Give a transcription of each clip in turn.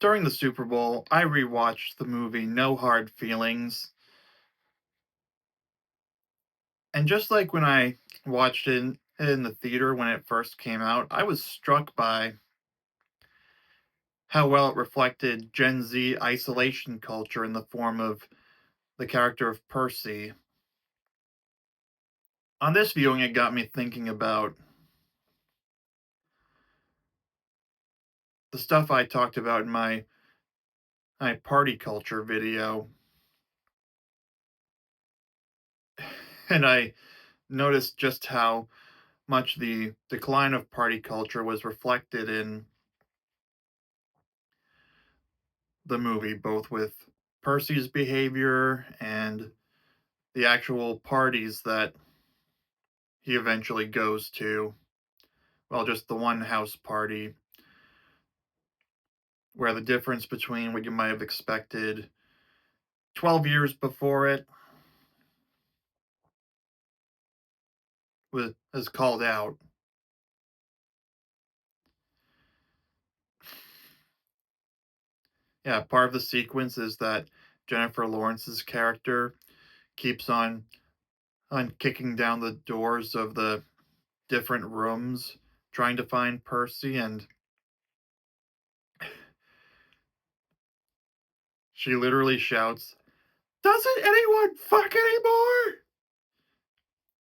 During the Super Bowl, I rewatched the movie No Hard Feelings, and just like when I watched it in the theater when it first came out, I was struck by how well it reflected Gen Z isolation culture in the form of the character of Percy. On this viewing, it got me thinking about the stuff I talked about in my party culture video, and I noticed just how much the decline of party culture was reflected in the movie, both with Percy's behavior and the actual parties that he eventually goes to. Well, just the one house party, where the difference between what you might have expected 12 years before it was is called out. Yeah, part of the sequence is that Jennifer Lawrence's character keeps on kicking down the doors of the different rooms trying to find Percy, and she literally shouts, "Doesn't anyone fuck anymore?"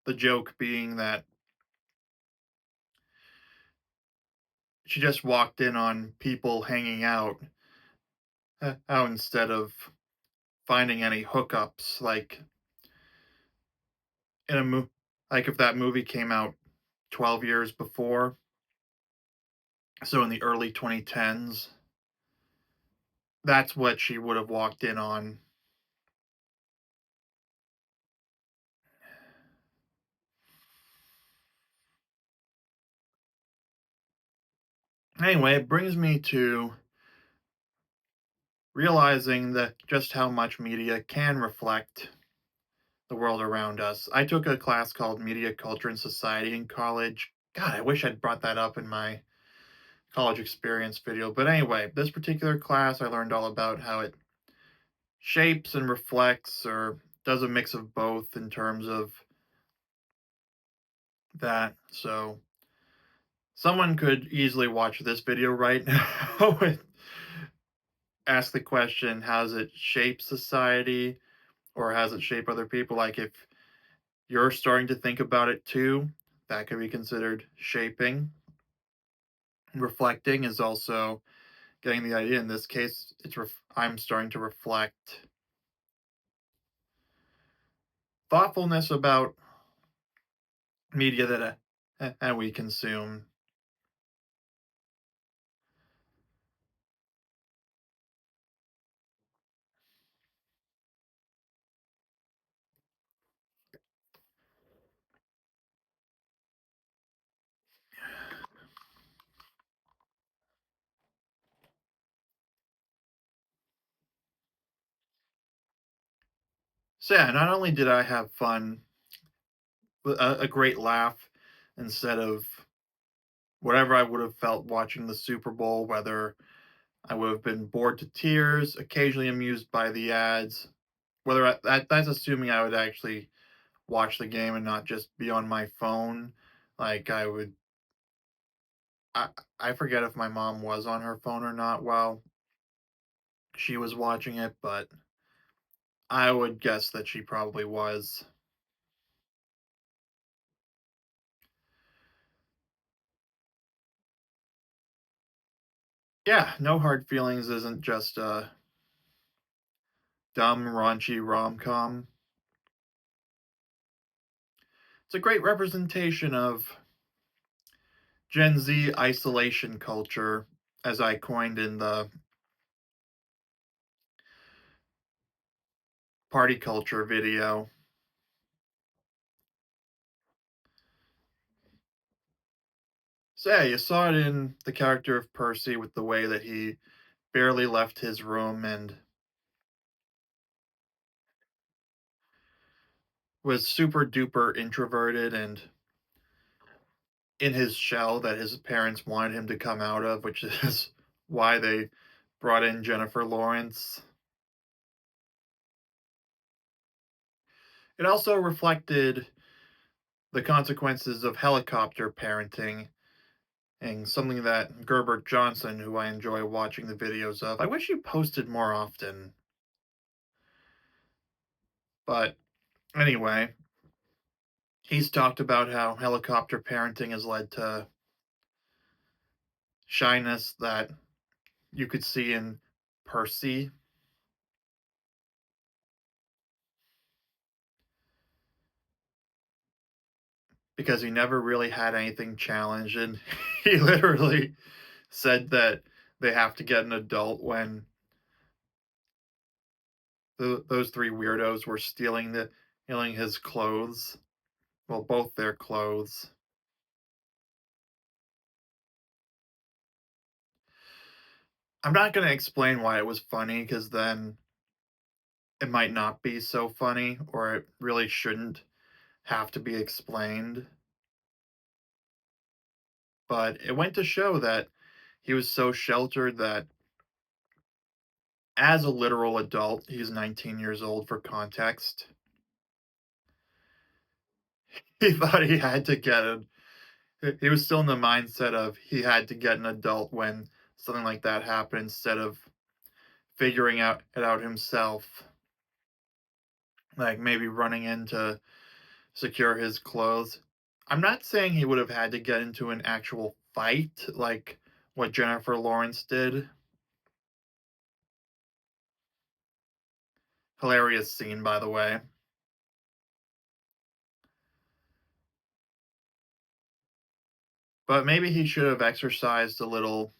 The joke being that she just walked in on people hanging out instead of finding any hookups, in a mo like if that movie came out 12 years before, so in the early 2010s, that's what she would have walked in on. Anyway, it brings me to realizing that just how much media can reflect the world around us. I took a class called Media Culture and Society in college. God, I wish I'd brought that up in my college experience video. But anyway, this particular class, I learned all about how it shapes and reflects or does a mix of both in terms of that. So someone could easily watch this video right now and ask the question, how does it shape society or has it shape other people? Like if you're starting to think about it too, that could be considered shaping. Reflecting is also getting the idea. In this case, I'm starting to reflect thoughtfulness about media that and we consume. So yeah, not only did I have fun, a great laugh instead of whatever I would have felt watching the Super Bowl, whether I would have been bored to tears, occasionally amused by the ads, whether that's assuming I would actually watch the game and not just be on my phone. Like I would, I I forget if my mom was on her phone or not while she was watching it, but I would guess that she probably was. Yeah, No Hard Feelings isn't just a dumb, raunchy rom-com. It's a great representation of Gen Z isolation culture, as I coined in the party culture video. So yeah, you saw it in the character of Percy with the way that he barely left his room and was super duper introverted and in his shell that his parents wanted him to come out of, which is why they brought in Jennifer Lawrence. It also reflected the consequences of helicopter parenting and something that Gerbert Johnson, who I enjoy watching the videos of, I wish he posted more often. But anyway, he's talked about how helicopter parenting has led to shyness that you could see in Percy because he never really had anything challenged. And he literally said that they have to get an adult when those three weirdos were stealing his clothes. Well, both their clothes. I'm not going to explain why it was funny because then it might not be so funny or it really shouldn't have to be explained. But it went to show that he was so sheltered that as a literal adult, he's 19 years old for context. He thought he had to get it. He was still in the mindset of he had to get an adult when something like that happened instead of figuring it out himself, like maybe running in to secure his clothes. I'm not saying he would have had to get into an actual fight like what Jennifer Lawrence did. Hilarious scene, by the way. But maybe he should have exercised a little.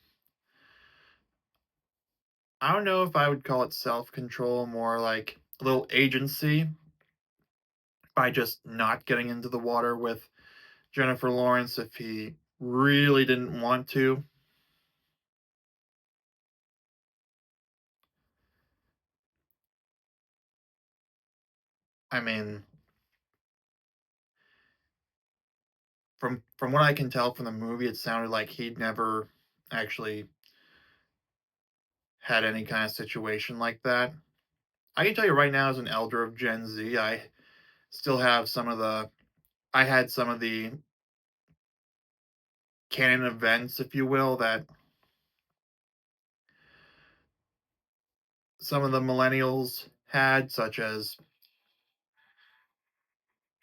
I don't know if I would call it self control, more like a little agency by just not getting into the water with Jennifer Lawrence if he really didn't want to. I mean, from what I can tell from the movie, it sounded like he'd never actually had any kind of situation like that. I can tell you right now, as an elder of Gen Z, I still have some of the. I had some of the canon events, if you will, that some of the millennials had, such as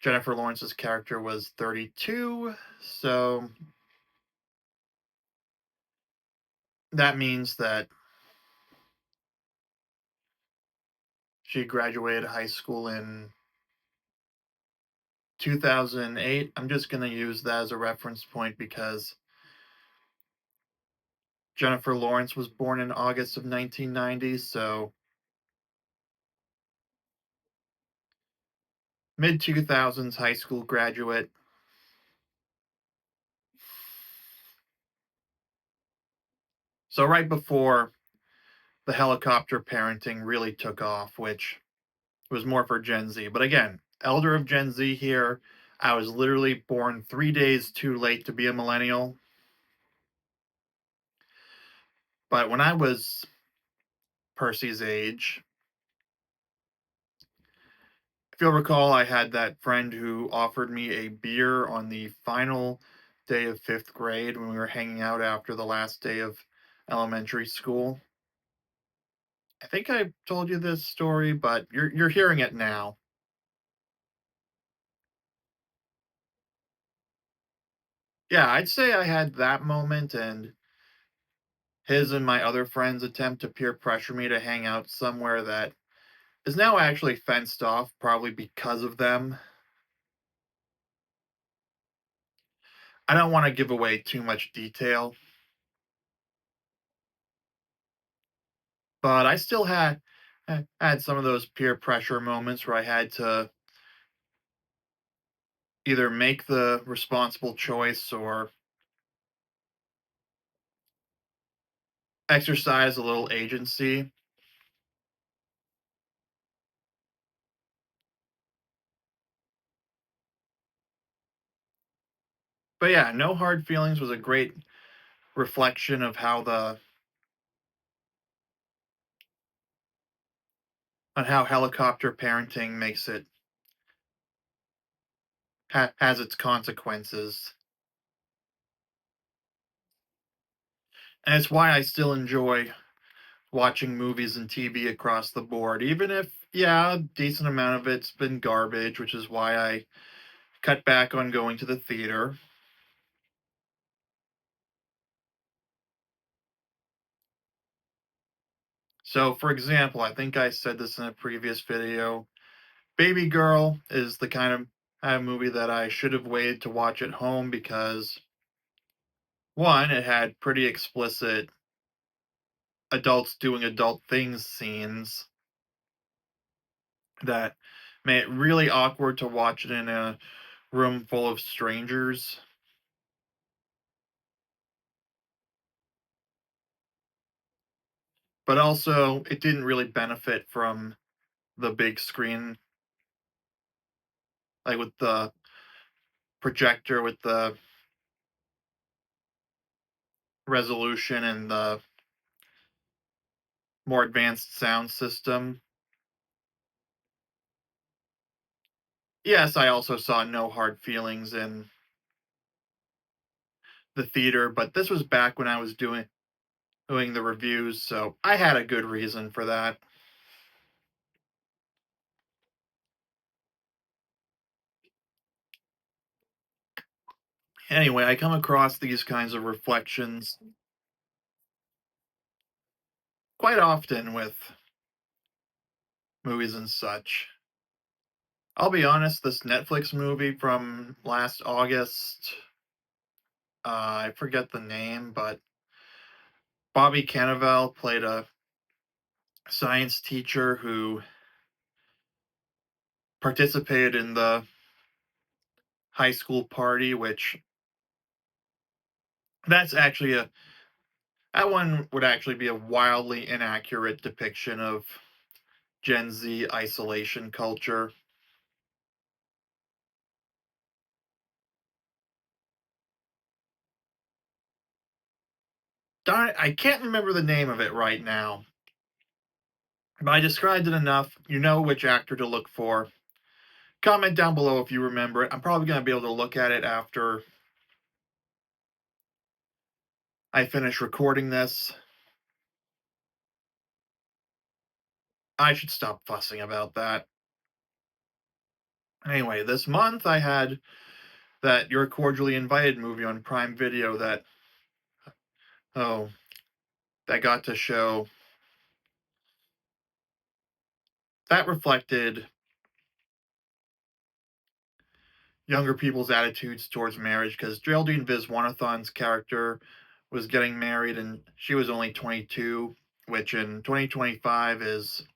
Jennifer Lawrence's character was 32, so that means that she graduated high school in 2008. I'm just going to use that as a reference point because Jennifer Lawrence was born in August of 1990, so mid 2000s high school graduate. So right before the helicopter parenting really took off, which was more for Gen Z. But again, elder of Gen Z here. I was literally born 3 days too late to be a millennial. But when I was Percy's age, if you'll recall, I had that friend who offered me a beer on the final day of fifth grade when we were hanging out after the last day of elementary school. I think I told you this story, but you're hearing it now. Yeah, I'd say I had that moment and his and my other friends attempt to peer pressure me to hang out somewhere that is now actually fenced off, probably because of them. I don't want to give away too much detail, but I still had some of those peer pressure moments where I had to either make the responsible choice or exercise a little agency. But yeah, No Hard Feelings was a great reflection of how the on how helicopter parenting makes it has its consequences. And it's why I still enjoy watching movies and TV across the board, even if, yeah, a decent amount of it's been garbage, which is why I cut back on going to the theater. So, for example, I think I said this in a previous video. Baby Girl is the kind of movie that I should have waited to watch at home because one, it had pretty explicit adults doing adult things scenes that made it really awkward to watch it in a room full of strangers. But also, it didn't really benefit from the big screen, like with the projector, with the resolution and the more advanced sound system. Yes, I also saw No Hard Feelings in the theater, but this was back when I was doing the reviews, so I had a good reason for that. Anyway, I come across these kinds of reflections quite often with movies and such. I'll be honest, this Netflix movie from last August, I forget the name, but Bobby Cannavale played a science teacher who participated in the high school party, which that's actually a that one would actually be a wildly inaccurate depiction of Gen Z isolation culture. Darn it, I can't remember the name of it right now, but I described it enough. You know which actor to look for. Comment down below if you remember it. I'm probably going to be able to look at it after I finish recording this. I should stop fussing about that. Anyway, this month I had that You're Cordially Invited movie on Prime Video oh, that got to show that reflected younger people's attitudes towards marriage because Geraldine Viswanathan's character was getting married and she was only 22, which in 2025 is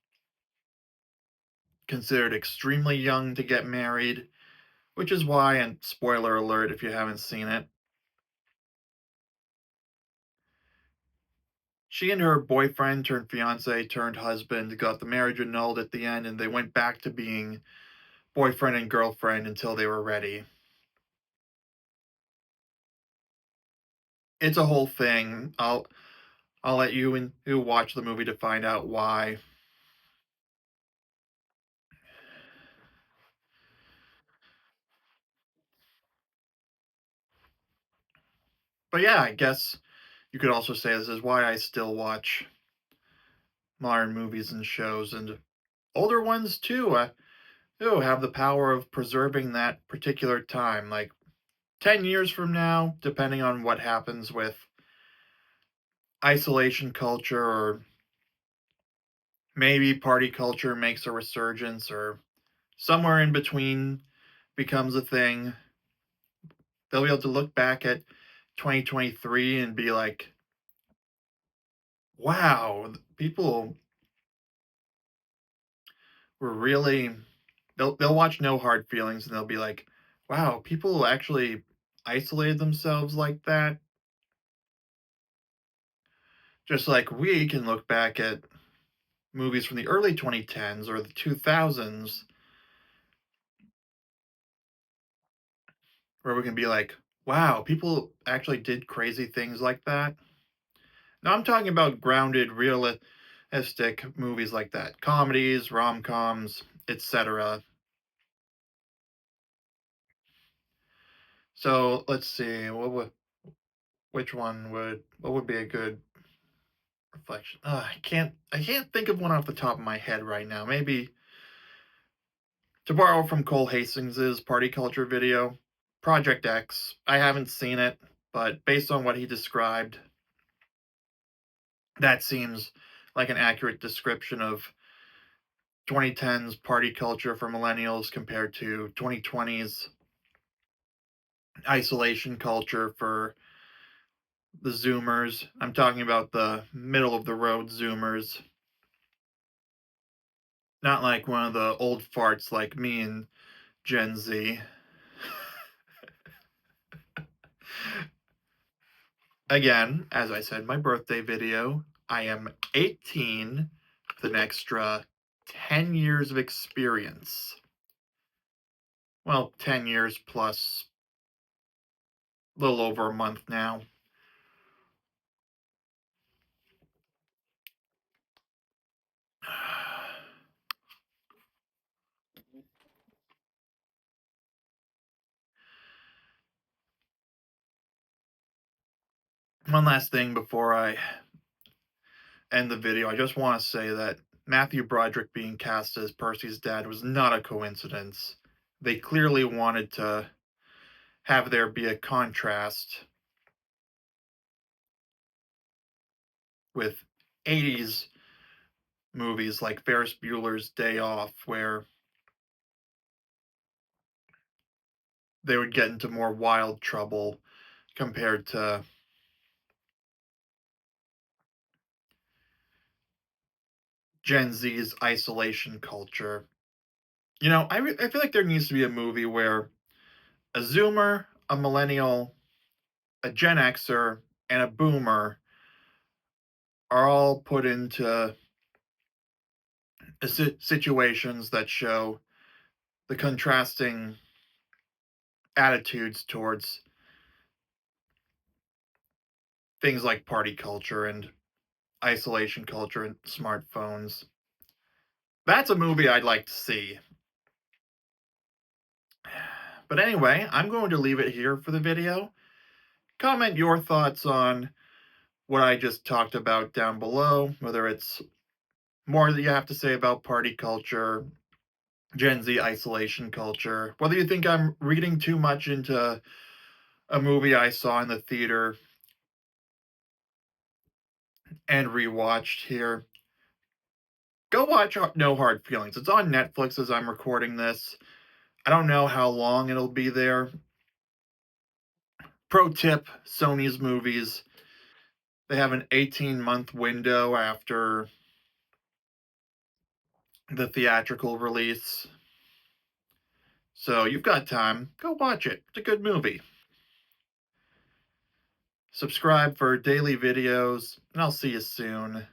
considered extremely young to get married, which is why, and spoiler alert if you haven't seen it, she and her boyfriend turned fiance turned husband got the marriage annulled at the end and they went back to being boyfriend and girlfriend until they were ready. It's a whole thing. I'll let you and who watch the movie to find out why. But yeah, I guess you could also say this is why I still watch modern movies and shows and older ones too. Have the power of preserving that particular time. Like 10 years from now, depending on what happens with isolation culture or maybe party culture makes a resurgence or somewhere in between becomes a thing, they'll be able to look back at 2023 and be like, wow, people were really they'll watch No Hard Feelings and they'll be like, wow, people actually isolated themselves like that. Just like we can look back at movies from the early 2010s or the 2000s where we can be like, wow, people actually did crazy things like that. Now I'm talking about grounded, real movies like that, comedies, rom-coms, etc. So let's see, what would be a good reflection? I can't think of one off the top of my head right now. Maybe to borrow from Cole Hastings's party culture video, Project X. I haven't seen it, but based on what he described, that seems like an accurate description of 2010's party culture for millennials compared to 2020's isolation culture for the Zoomers. I'm talking about the middle of the road Zoomers, not like one of the old farts like me and Gen Z. Again, as I said, my birthday video, I am 18 with an extra 10 years of experience. Well, 10 years plus a little over a month now. One last thing before I end the video. I just want to say that Matthew Broderick being cast as Percy's dad was not a coincidence. They clearly wanted to have there be a contrast with 80s movies like Ferris Bueller's Day Off, where they would get into more wild trouble compared to Gen Z's isolation culture. I feel like there needs to be a movie where a Zoomer, a millennial, a Gen Xer, and a Boomer are all put into situations that show the contrasting attitudes towards things like party culture and isolation culture and smartphones. That's a movie I'd like to see. But anyway, I'm going to leave it here for the video. Comment your thoughts on what I just talked about down below, whether it's more that you have to say about party culture, Gen Z isolation culture, whether you think I'm reading too much into a movie I saw in the theater and rewatched here. Go watch No Hard Feelings. It's on Netflix as I'm recording this. I don't know how long it'll be there. Pro tip, Sony's movies, they have an 18-month window after the theatrical release. So you've got time. Go watch it. It's a good movie. Subscribe for daily videos, and I'll see you soon.